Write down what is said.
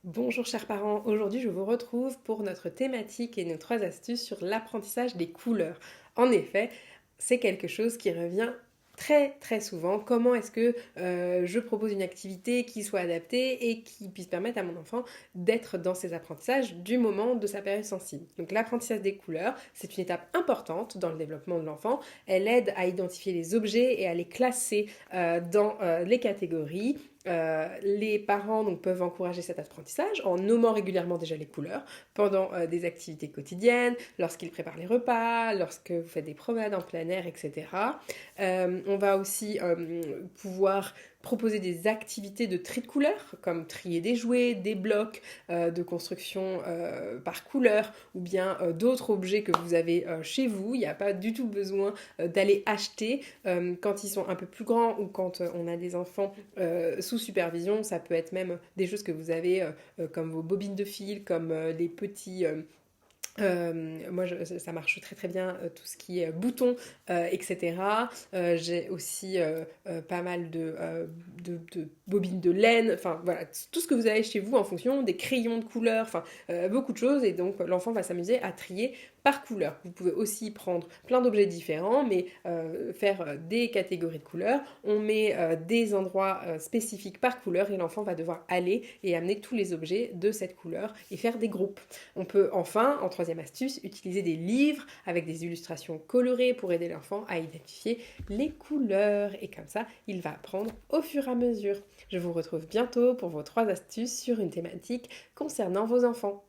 Bonjour chers parents, aujourd'hui je vous retrouve pour notre thématique et nos 3 astuces sur l'apprentissage des couleurs. En effet, c'est quelque chose qui revient très très souvent. Comment est-ce que je propose une activité qui soit adaptée et qui puisse permettre à mon enfant d'être dans ses apprentissages du moment de sa période sensible. Donc l'apprentissage des couleurs, c'est une étape importante dans le développement de l'enfant. Elle aide à identifier les objets et à les classer dans les catégories. Les parents donc, peuvent encourager cet apprentissage en nommant régulièrement déjà les couleurs pendant des activités quotidiennes, lorsqu'ils préparent les repas, lorsque vous faites des promenades en plein air, etc. On va aussi pouvoir proposer des activités de tri de couleurs, comme trier des jouets, des blocs de construction par couleur, ou bien d'autres objets que vous avez chez vous. Il n'y a pas du tout besoin d'aller acheter quand ils sont un peu plus grands ou quand on a des enfants sous supervision. Ça peut être même des choses que vous avez comme vos bobines de fil, comme les petits moi, ça marche très très bien, tout ce qui est boutons, etc. J'ai aussi pas mal de bobines de laine, enfin voilà, tout ce que vous avez chez vous en fonction des crayons de couleur, enfin beaucoup de choses. Et donc l'enfant va s'amuser à trier par couleur. Vous pouvez aussi prendre plein d'objets différents, mais faire des catégories de couleurs. On met des endroits spécifiques par couleur et l'enfant va devoir aller et amener tous les objets de cette couleur et faire des groupes. On peut enfin, en troisième astuce, utiliser des livres avec des illustrations colorées pour aider l'enfant à identifier les couleurs. Et comme ça, il va apprendre au fur et à mesure. Je vous retrouve bientôt pour vos 3 astuces sur une thématique concernant vos enfants.